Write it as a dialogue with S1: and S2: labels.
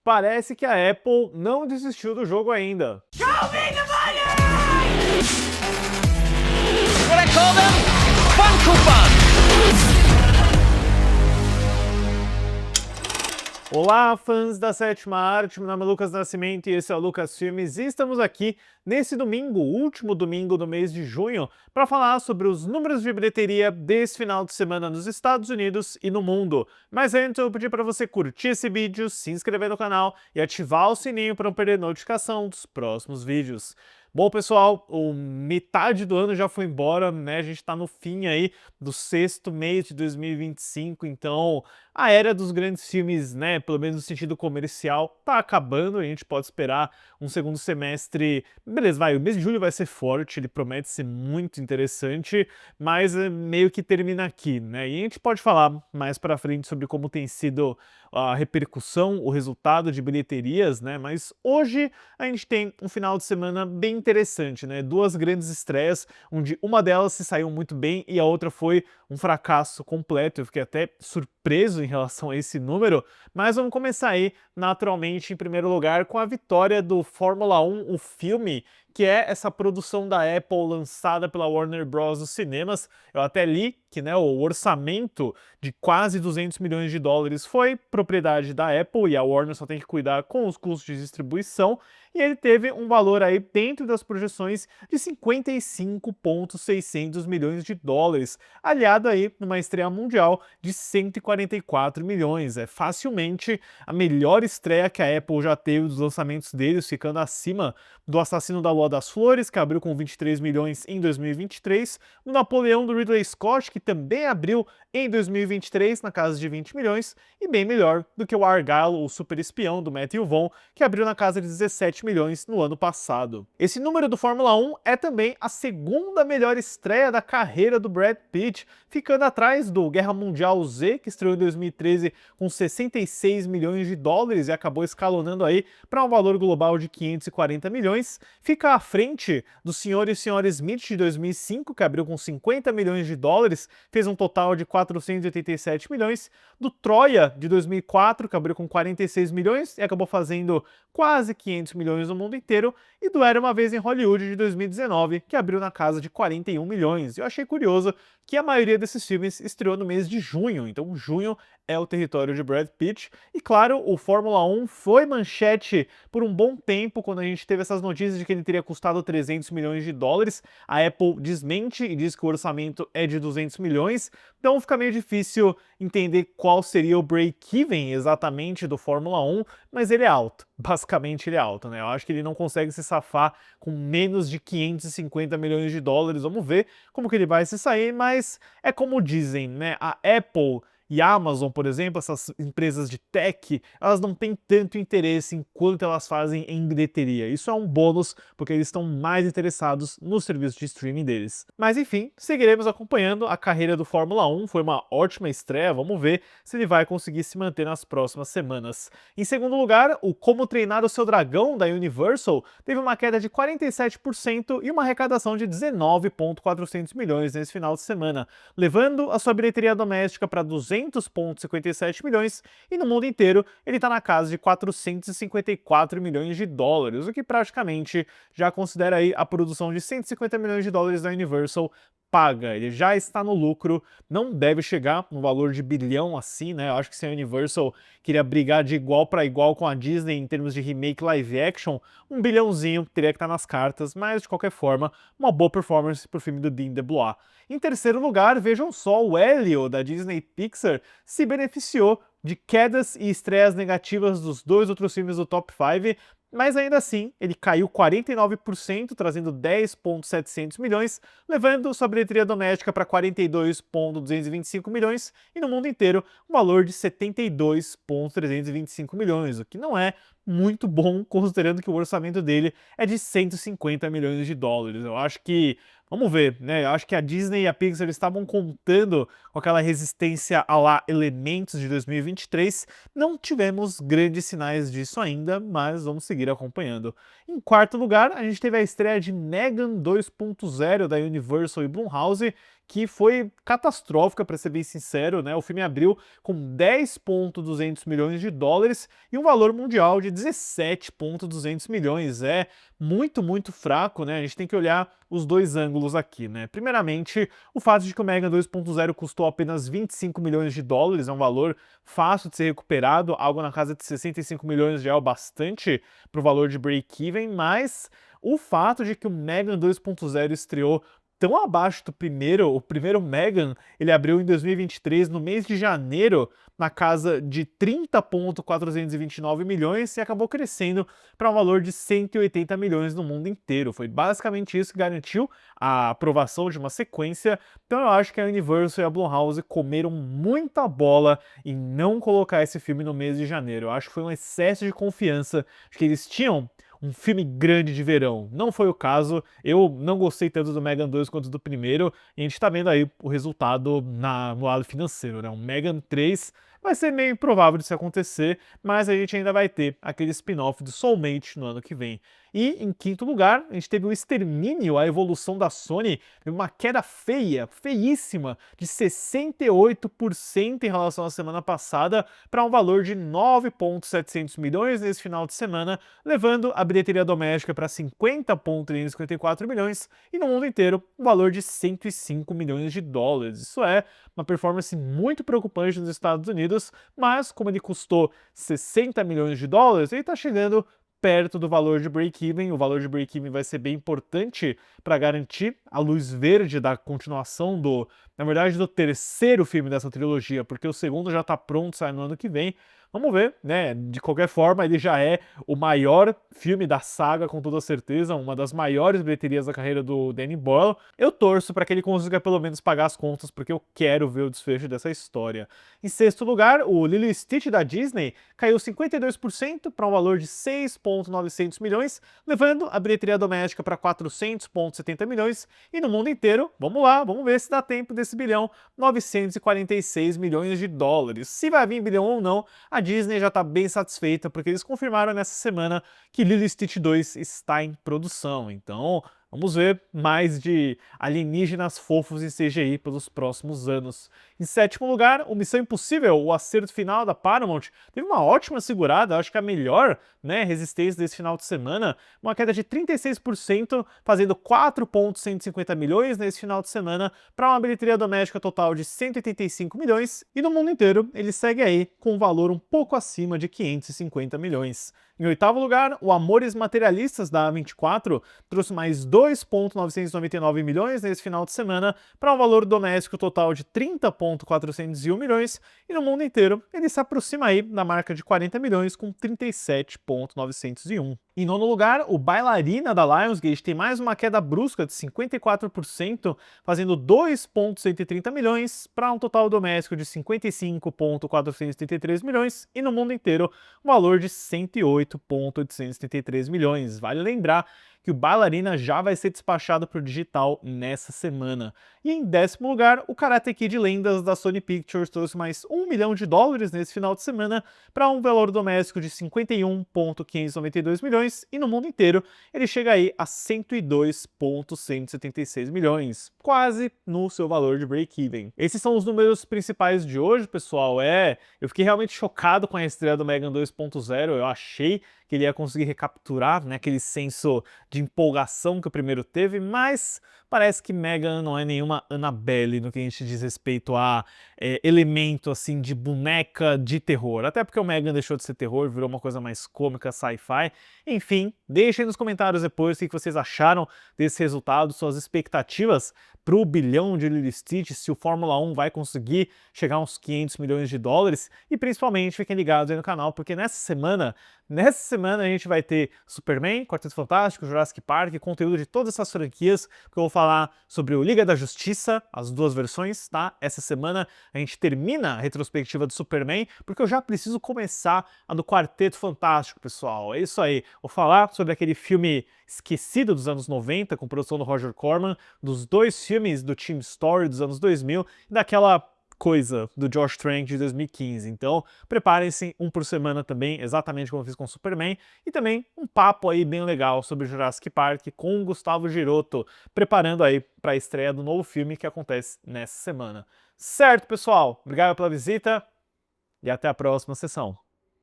S1: parece que a Apple não desistiu do jogo ainda.
S2: Show me the money! What I call them? Funko Fun!
S1: Olá, fãs da sétima arte, meu nome é Lucas Nascimento e esse é o Lucas Filmes, e estamos aqui nesse domingo, último domingo do mês de junho, para falar sobre os números de bilheteria desse final de semana nos Estados Unidos e no mundo. Mas antes eu pedi para você curtir esse vídeo, se inscrever no canal e ativar o sininho para não perder notificação dos próximos vídeos. Bom, pessoal, metade do ano já foi embora, né? A gente tá no fim aí do sexto mês de 2025, então a era dos grandes filmes, né, pelo menos no sentido comercial, tá acabando. A gente pode esperar um segundo semestre. Beleza, o mês de julho vai ser forte, ele promete ser muito interessante, mas meio que termina aqui, né? E a gente pode falar mais pra frente sobre como tem sido a repercussão, o resultado de bilheterias, né? Mas hoje a gente tem um final de semana bem interessante, né? Duas grandes estreias, onde uma delas se saiu muito bem e a outra foi um fracasso completo. Eu fiquei até surpreso em relação a esse número, mas vamos começar aí, naturalmente, em primeiro lugar, com a vitória do Fórmula 1, o filme, que é essa produção da Apple lançada pela Warner Bros. Nos cinemas. Eu até li que, né, o orçamento de quase 200 milhões de dólares foi propriedade da Apple e a Warner só tem que cuidar com os custos de distribuição, e ele teve um valor aí dentro das projeções de 55,600 milhões de dólares, aliado aí numa estreia mundial de 144 milhões. É facilmente a melhor estreia que a Apple já teve dos lançamentos deles, ficando acima do Assassino da Lua das Flores, que abriu com 23 milhões em 2023, do Napoleão do Ridley Scott, que também abriu em 2023 na casa de 20 milhões, e bem melhor do que o Argylle, o super espião do Matthew Vaughn, que abriu na casa de 17 milhões no ano passado. Esse número do Fórmula 1 é também a segunda melhor estreia da carreira do Brad Pitt, ficando atrás do Guerra Mundial Z, que estreou em 2013 com 66 milhões de dólares e acabou escalonando aí para um valor global de 540 milhões. Fica à frente do Senhor e Senhora Smith de 2005, que abriu com 50 milhões de dólares, fez um total de 487 milhões, do Troia de 2004, que abriu com 46 milhões e acabou fazendo quase 500 milhões no mundo inteiro, e do Era Uma Vez em Hollywood de 2019, que abriu na casa de 41 milhões. Eu achei curioso que a maioria desses filmes estreou no mês de junho, então junho é o território de Brad Pitt. E claro, o Fórmula 1 foi manchete por um bom tempo, quando a gente teve essas notícias de que ele teria custado 300 milhões de dólares. A Apple desmente e diz que o orçamento é de 200 milhões, então fica meio difícil entender qual seria o break-even exatamente do Fórmula 1, mas ele é alto. Basicamente ele é alto, né? Eu acho que ele não consegue se safar com menos de 550 milhões de dólares. Vamos ver como que ele vai se sair, mas é como dizem, né? A Apple e a Amazon, por exemplo, essas empresas de tech, elas não têm tanto interesse em quanto elas fazem em bilheteria. Isso é um bônus, porque eles estão mais interessados no serviço de streaming deles. Mas enfim, seguiremos acompanhando a carreira do Fórmula 1, foi uma ótima estreia, vamos ver se ele vai conseguir se manter nas próximas semanas. Em segundo lugar, o Como Treinar o Seu Dragão, da Universal, teve uma queda de 47% e uma arrecadação de 19,400 milhões nesse final de semana, levando a sua bilheteria doméstica para 200,57 milhões, e no mundo inteiro ele está na casa de 454 milhões de dólares, o que praticamente já considera aí a produção de 150 milhões de dólares da Universal paga. Ele já está no lucro, não deve chegar no valor de bilhão assim, né? Eu acho que se a Universal queria brigar de igual para igual com a Disney em termos de remake live action, um bilhãozinho teria que estar nas cartas, mas de qualquer forma, uma boa performance pro filme do Dean DeBlois. Em terceiro lugar, vejam só, o Elio, da Disney Pixar, se beneficiou de quedas e estreias negativas dos dois outros filmes do Top 5, mas ainda assim ele caiu 49%, trazendo 10,700 milhões, levando sua bilheteria doméstica para 42,225 milhões e no mundo inteiro um valor de 72,325 milhões, o que não é muito bom, considerando que o orçamento dele é de 150 milhões de dólares. Eu acho que, vamos ver, né? Eu acho que a Disney e a Pixar estavam contando com aquela resistência à lá Elementos de 2023. Não tivemos grandes sinais disso ainda, mas vamos seguir acompanhando. Em quarto lugar, a gente teve a estreia de Megan 2.0 da Universal e Blumhouse, que foi catastrófica, para ser bem sincero, né? O filme abriu com 10,200 milhões de dólares e um valor mundial de 17,200 milhões. É muito, muito fraco, né? A gente tem que olhar os dois ângulos aqui, né? Primeiramente, o fato de que o Megan 2.0 custou apenas 25 milhões de dólares, é um valor fácil de ser recuperado, algo na casa de 65 milhões já é o bastante para o valor de break-even, mas o fato de que o Megan 2.0 estreou tão abaixo do primeiro, o primeiro Megan, ele abriu em 2023, no mês de janeiro, na casa de 30,429 milhões e acabou crescendo para um valor de 180 milhões no mundo inteiro. Foi basicamente isso que garantiu a aprovação de uma sequência. Então eu acho que a Universal e a Blumhouse comeram muita bola em não colocar esse filme no mês de janeiro. Eu acho que foi um excesso de confiança de que eles tinham um filme grande de verão. Não foi o caso, eu não gostei tanto do Megan 2 quanto do primeiro, e a gente tá vendo aí o resultado no lado financeiro, né? Um Megan 3 vai ser meio improvável de isso acontecer, mas a gente ainda vai ter aquele spin-off do Soulmate no ano que vem. E em quinto lugar, a gente teve o Extermínio, a evolução da Sony, teve uma queda feia, feíssima, de 68% em relação à semana passada, para um valor de 9,700 milhões nesse final de semana, levando a bilheteria doméstica para 50,354 milhões e no mundo inteiro um valor de 105 milhões de dólares. Isso é uma performance muito preocupante nos Estados Unidos, mas como ele custou 60 milhões de dólares, ele está chegando perto do valor de break-even. O valor de break-even vai ser bem importante para garantir a luz verde da continuação na verdade, do terceiro filme dessa trilogia, porque o segundo já está pronto, sai no ano que vem. Vamos ver, né? De qualquer forma, ele já é o maior filme da saga, com toda certeza, uma das maiores bilheterias da carreira do Danny Boyle. Eu torço para que ele consiga pelo menos pagar as contas, porque eu quero ver o desfecho dessa história. Em sexto lugar, o Lilo e Stitch da Disney caiu 52% para um valor de 6,900 milhões, levando a bilheteria doméstica para 400,70 milhões e no mundo inteiro, vamos lá, vamos ver se dá tempo desse bilhão, 946 milhões de dólares. Se vai vir bilhão ou não, a Disney já está bem satisfeita, porque eles confirmaram nessa semana que Lilo e Stitch 2 está em produção. Então, vamos ver mais de alienígenas fofos em CGI pelos próximos anos. Em sétimo lugar, o Missão Impossível, o acerto final da Paramount, teve uma ótima segurada, acho que a melhor, né, resistência desse final de semana, uma queda de 36%, fazendo 4,150 milhões nesse final de semana, para uma bilheteria doméstica total de 185 milhões, e no mundo inteiro ele segue aí com um valor um pouco acima de 550 milhões. Em oitavo lugar, o Amores Materialistas da A24 trouxe mais 2,999 milhões nesse final de semana, para um valor doméstico total de 30,401 milhões, e no mundo inteiro ele se aproxima aí da marca de 40 milhões com 37,901. Em nono lugar, o Bailarina da Lionsgate tem mais uma queda brusca de 54%, fazendo 2,130 milhões, para um total doméstico de 55,433 milhões, e no mundo inteiro um valor de 108,833 milhões. Vale lembrar que o Bailarina já vai ser despachado para o digital nessa semana. E em décimo lugar, o Karate Kid Lendas da Sony Pictures trouxe mais $1 milhão nesse final de semana, para um valor doméstico de 51,592 milhões, e no mundo inteiro ele chega aí a 102,176 milhões, quase no seu valor de break-even. Esses são os números principais de hoje, pessoal. Eu fiquei realmente chocado com a estreia do Megan 2.0, eu achei que ele ia conseguir recapturar, né, aquele senso de empolgação que o primeiro teve, mas parece que Megan não é nenhuma Annabelle no que a gente diz respeito a elemento assim de boneca de terror. Até porque o Megan deixou de ser terror, virou uma coisa mais cômica, sci-fi. Enfim, deixem nos comentários depois o que vocês acharam desse resultado, suas expectativas para o bilhão de Lilo e Stitch, se o Fórmula 1 vai conseguir chegar a uns 500 milhões de dólares, e principalmente fiquem ligados aí no canal, porque nessa semana a gente vai ter Superman, Quarteto Fantástico, Jurassic Park, conteúdo de todas essas franquias, que eu vou falar sobre o Liga da Justiça, as duas versões, tá? Essa semana a gente termina a retrospectiva do Superman, porque eu já preciso começar a do Quarteto Fantástico, pessoal. É isso aí, vou falar sobre aquele filme esquecido dos anos 90, com produção do Roger Corman, dos dois filmes do Team Story dos anos 2000, e daquela coisa do Josh Trank de 2015. Então, preparem-se, um por semana também, exatamente como eu fiz com Superman, e também um papo aí bem legal sobre Jurassic Park com o Gustavo Giroto, preparando aí para a estreia do novo filme que acontece nessa semana. Certo, pessoal? Obrigado pela visita e até a próxima sessão.